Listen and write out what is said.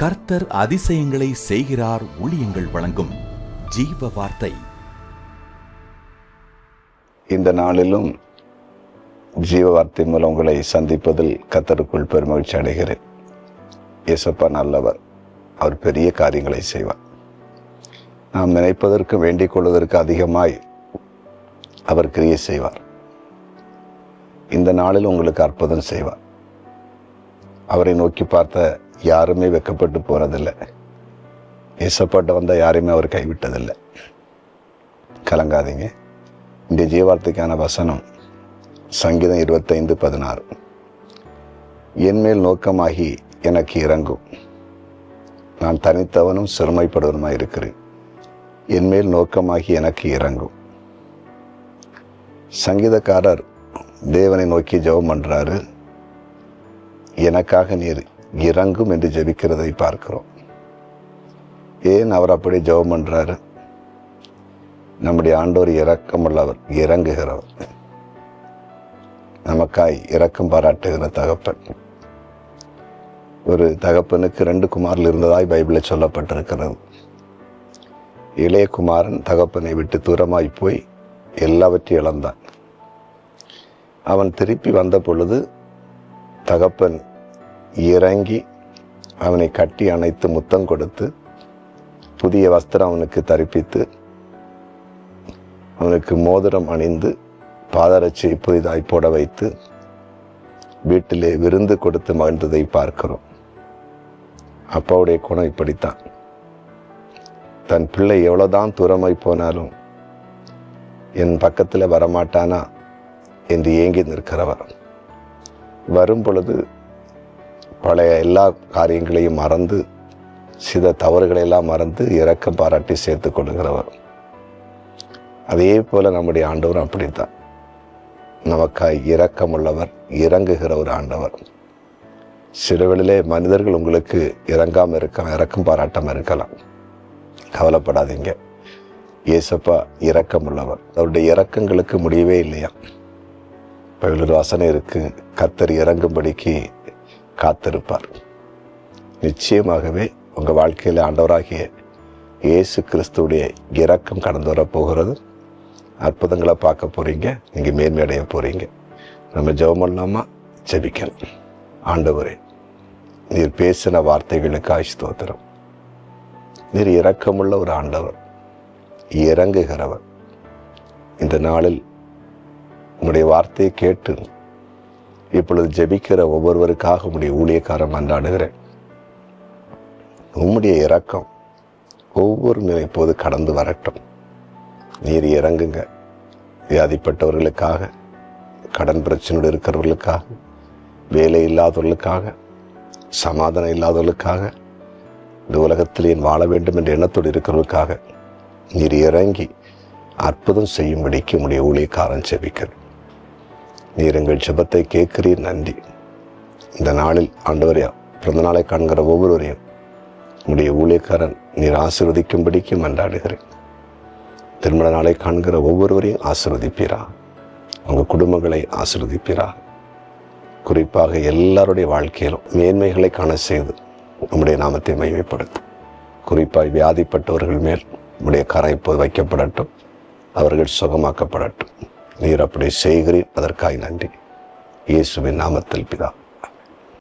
கர்த்தர் அதிசயங்களை செய்கிறார் ஊழியங்கள் வழங்கும் ஜீவ வார்த்தை. இந்த நாளிலும் ஜீவ வார்த்தை மூலம் உங்களை சந்திப்பதில் கர்த்தருக்குள் பெருமகிழ்ச்சி அடைகிறேன். இயேசப்பா நல்லவர், அவர் பெரிய காரியங்களை செய்வார். நாம் நினைப்பதற்கு வேண்டிக் கொள்வதற்கு அதிகமாய் அவர் கிரியை செய்வார். இந்த நாளில் உங்களுக்கு அற்புதம் செய்வார். அவரை நோக்கி பார்த்த யாருமே வெட்கப்பட்டு போனதில்லை. இயேசப்பாட்ட வந்தால் யாரையுமே அவர் கைவிட்டதில்லை. கலங்காதீங்க. இந்த ஜீவார்த்தைக்கான வசனம் சங்கீதம் 25:16. என்மேல் நோக்கமாகி எனக்கு இறங்கும், நான் தனித்தவனும் சிறுமைப்படுவனுமாய் இருக்கிறேன். என்மேல் நோக்கமாகி எனக்கு இறங்கும். சங்கீதக்காரர் தேவனை நோக்கி ஜெபம் பண்றாரு. எனக்காக நீர் இறங்கும் என்று ஜெபிக்கிறதை பார்க்கிறோம். ஏன் அவர் அப்படி ஜெபம் பண்றாரு? நம்முடைய ஆண்டவர் இரக்கமுள்ளவர், இறங்குகிறவர், நமக்காய் இரக்கம் பாராட்டுகிற தகப்பன். ஒரு தகப்பனுக்கு 2 குமாரர்கள் இருந்ததாய் பைபிளில் சொல்லப்பட்டிருக்கிறது. இளைய குமாரன் தகப்பனை விட்டு தூரமாய் போய் எல்லாவற்றையும் இழந்தான். அவன் திருப்பி வந்த பொழுது தகப்பன் இறங்கி அவனை கட்டி அணைத்து முத்தம் கொடுத்து புதிய வஸ்திரம் அவனுக்கு தரிப்பித்து அவனுக்கு மோதிரம் அணிந்து பாதரட்சை புதிதாய் போட வைத்து வீட்டிலே விருந்து கொடுத்து மகிழ்ந்ததை பார்க்கிறோம். அப்பாவுடைய குணம் இப்படித்தான். தன் பிள்ளை எவ்வளவுதான் தூரமாய் போனாலும் என் பக்கத்தில் வரமாட்டானா என்று ஏங்கி நிற்கிறவர். வரும் பொழுது பழைய எல்லா காரியங்களையும் மறந்து, சில தவறுகளெல்லாம் மறந்து இரக்கம் பாராட்டி சேர்த்து கொள்கிறவர். அதே போல நம்முடைய ஆண்டவர் அப்படித்தான். நமக்காய் இரக்கமுள்ளவர், இறங்குகிற ஒரு ஆண்டவர். சிறுவெளியிலே மனிதர்கள் உங்களுக்கு இறங்காமல் இருக்கலாம், இரக்கம் பாராட்டாமல் இருக்கலாம். கவலைப்படாதீங்க. இயேசப்பா இரக்கமுள்ளவர். அவருடைய இரக்கங்களுக்கு முடியவே இல்லையா. ஒரு வசனம் இருக்கு, கர்த்தர் இறங்கும்படிக்கு காத்திருப்பார். நிச்சயமாகவே உங்க வாழ்க்கையில ஆண்டவராகிய இயேசு கிறிஸ்துடைய இரக்கம் கடந்து வர போகிறது. அற்புதங்களை பார்க்க போறீங்க. நீங்க மேன்மையடைய போறீங்க. நம்ம ஜெபம் பண்ணலாமா? ஜெபிக்கணும். ஆண்டவரே, நீர் பேசின வார்த்தைகளுக்கு ஸ்தோத்திரம். நீர் இரக்கமுள்ள ஒரு ஆண்டவர், இறங்குகிறவர். இந்த நாளில் உம்முடைய வார்த்தையை கேட்டு இப்பொழுது ஜெபிக்கிற ஒவ்வொருவருக்காக உம்முடைய ஊழியக்காரன் மன்றாடுகிறேன். உம்முடைய இரக்கம் ஒவ்வொரு மேலும் இப்போது கடந்து வரட்டும். நீர் இறங்குங்க. வியாதிப்பட்டவர்களுக்காக, கடன் பிரச்சனையோடு இருக்கிறவர்களுக்காக, வேலை இல்லாதவர்களுக்காக, சமாதானம் இல்லாதவர்களுக்காக, இந்த உலகத்தில் ஏன் வாழ வேண்டும் என்ற எண்ணத்தோடு இருக்கிறவர்களுக்காக நீர் இறங்கி அற்புதம் செய்யும்படிக்கு உம்முடைய ஊழியக்காரன் ஜெபிக்கிறேன். நீர் எங்கள் ஜெபத்தை கேட்கிறீர். நன்றி. இந்த நாளில் ஆண்டவரே, பிறந்த நாளை காண்கிற ஒவ்வொருவரையும் உம்முடைய ஊழியக்காரன் நீர் ஆசீர்வதிக்கும்படிக்கு மன்றாடுகிறேன். திருமண நாளை காண்கிற ஒவ்வொருவரையும் ஆசீர்வதிப்பீரா. உங்கள் குடும்பங்களை ஆசீர்வதிப்பீரா. குறிப்பாக எல்லாருடைய வாழ்க்கையிலும் மேன்மைகளை காண செய்து உம்முடைய நாமத்தை மகிமைப்படுத்தும். குறிப்பாக வியாதிப்பட்டவர்கள் மேல் உம்முடைய கரம் இப்போது வைக்கப்படட்டும். அவர்கள் சுகமாக்கப்படட்டும். நீர் அப்படி செய்கிறீர். அதற்காக நன்றி. இயேசுவின் நாமத்தில் பிதா.